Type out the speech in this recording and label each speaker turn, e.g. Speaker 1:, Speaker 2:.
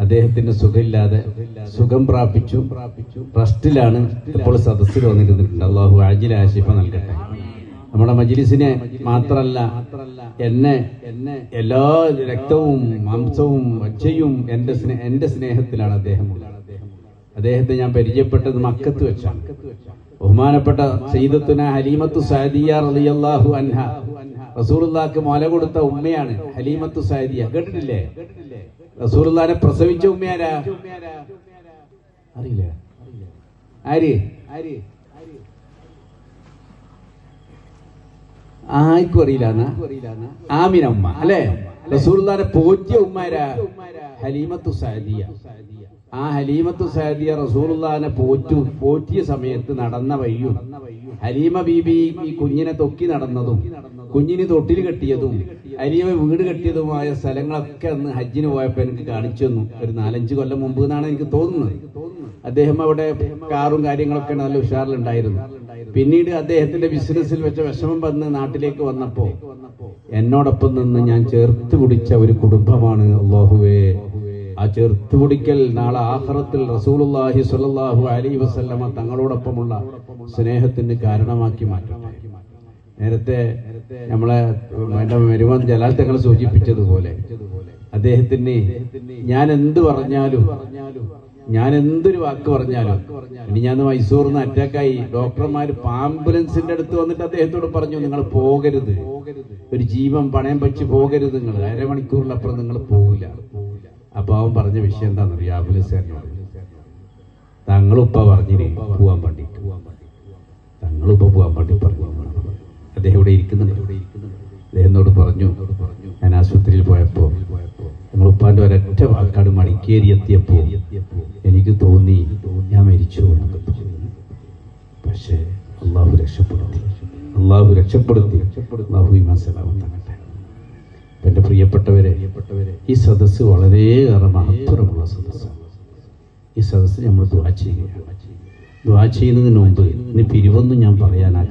Speaker 1: അദ്ദേഹത്തിന് സുഖമില്ലാതെ സുഖം പ്രാപിച്ചു, ട്രസ്റ്റിലാണ് ഇപ്പോൾ സദസ്സിൽ വന്നിരുന്നിട്ടുണ്ട്. അള്ളാഹു ആജില ആശിഫ നൽകട്ടെ. നമ്മുടെ മജ്ലിസിനെ മാത്രല്ല, എന്നെ എല്ലാ രക്തവും മാംസവും വച്ചയും എന്റെ സ്നേഹത്തിലാണ് അദ്ദേഹം. അദ്ദേഹത്തെ ഞാൻ പരിചയപ്പെട്ടത് മക്കത്ത് വെച്ചാണ്. ബഹുമാനപ്പെട്ട സയ്യിദത്തുന ഹലീമത്തു സഅദിയ റളിയല്ലാഹു അൻഹ, റസൂലുള്ളാഹിക്ക് മുല കൊടുത്ത ഉമ്മയാണ് ഹലീമത്തു സഅദിയ. കേട്ടിട്ടില്ലേ? റസൂലുള്ളാഹിനെ പ്രസവിച്ച ഉമ്മയാരാ അറിയില്ല? ആർക്കും അറിയില്ല. ആമിന ഉമ്മ അല്ലെ? റസൂലുള്ളാഹിനെ പോറ്റിയ ഉമ്മാരാ ഹലീമത്തു സഅദിയ. ആ ഹലീമത്തു സഅദിയ റസൂലുള്ളാഹിനെ പോറ്റിയ സമയത്ത് നടന്ന വഴിയും ഹലീമ ബീബി ഈ കുഞ്ഞിനെ തൊക്കി നടന്നതും കുഞ്ഞിന് തൊട്ടിൽ കെട്ടിയതും ഹലീമ വീട് കെട്ടിയതുമായ സ്ഥലങ്ങളൊക്കെ അന്ന് ഹജ്ജിന് പോയപ്പോ എനിക്ക് കാണിച്ചു തന്നു. ഒരു 4-5 കൊല്ലം മുമ്പ് എന്നാണ് എനിക്ക് തോന്നുന്നത്. അദ്ദേഹം അവിടെ കാറും കാര്യങ്ങളൊക്കെ നല്ല ഉഷാറിലുണ്ടായിരുന്നു. പിന്നീട് അദ്ദേഹത്തിന്റെ ബിസിനസ്സിൽ വെച്ച വിഷമം വന്ന് നാട്ടിലേക്ക് വന്നപ്പോ എന്നോടൊപ്പം നിന്ന് ഞാൻ ചേർത്ത് പിടിച്ച ഒരു കുടുംബമാണ്. അല്ലാഹുവേ, ആ ചേർത്തുപിടിക്കൽ നാളെ ആഖിറത്തിൽ റസൂലുള്ളാഹി സ്വല്ലല്ലാഹു അലൈഹി വസല്ലമ തങ്ങളോടൊപ്പമുള്ള സ്നേഹത്തിന് കാരണമാക്കി മാറ്റട്ടെ. നേരത്തെ നമ്മളെ മെരുവൻ ജലാൽ തങ്ങൾ സൂചിപ്പിച്ചതുപോലെ അദ്ദേഹത്തിന് ഞാൻ എന്ത് പറഞ്ഞാലും, ഞാൻ എന്തൊരു വാക്ക് പറഞ്ഞാലും, ഇനി ഞാൻ മൈസൂറിന്ന് അറ്റാക്കായി ഡോക്ടർമാർ ആംബുലൻസിന്റെ അടുത്ത് വന്നിട്ട് അദ്ദേഹത്തോട് പറഞ്ഞു, നിങ്ങൾ പോകരുത്, ഒരു ജീവൻ പണയം വെച്ച് പോകരുത്, നിങ്ങൾ അരമണിക്കൂറിലപ്പുറം നിങ്ങൾ പോകില്ല. അപ്പൊ അവൻ പറഞ്ഞ വിഷയം എന്താണെന്നറിയാം? ആംബുലൻസുകാരനോട് തങ്ങളുപ്പ പറഞ്ഞില്ലേ പോവാൻ വേണ്ടി, തങ്ങളുപ്പ പോവാൻ വേണ്ടി പറഞ്ഞു. അദ്ദേഹം ഇവിടെ ഇരിക്കുന്നുണ്ട്. അദ്ദേഹത്തോട് പറഞ്ഞു, ഞാൻ ആശുപത്രിയിൽ പോയപ്പോ ഞങ്ങളുപ്പാന്റെ ഒരൊറ്റ വാക്കാട് മണിക്കേരി എത്തിയപ്പോ എനിക്ക് തോന്നി ഞാൻ മരിച്ചു എന്നൊക്കെ തോന്നി. പക്ഷേ അള്ളാഹു രക്ഷപ്പെടുത്തി, അള്ളാഹു ഈമാസലാവട്ടെ. എന്റെ പ്രിയപ്പെട്ടവരെ, ഈ സദസ്സ് വളരെയേറെ മഹത്വമുള്ള സദസ്സാണ്. ഈ സദസ്സ് നമ്മൾ ദുആ ചെയ്യുകയാണ്. ദുആ ചെയ്യുന്നതിന് മുമ്പ് ഇനി പിരിവൊന്നും ഞാൻ പറയാനാക്കാം.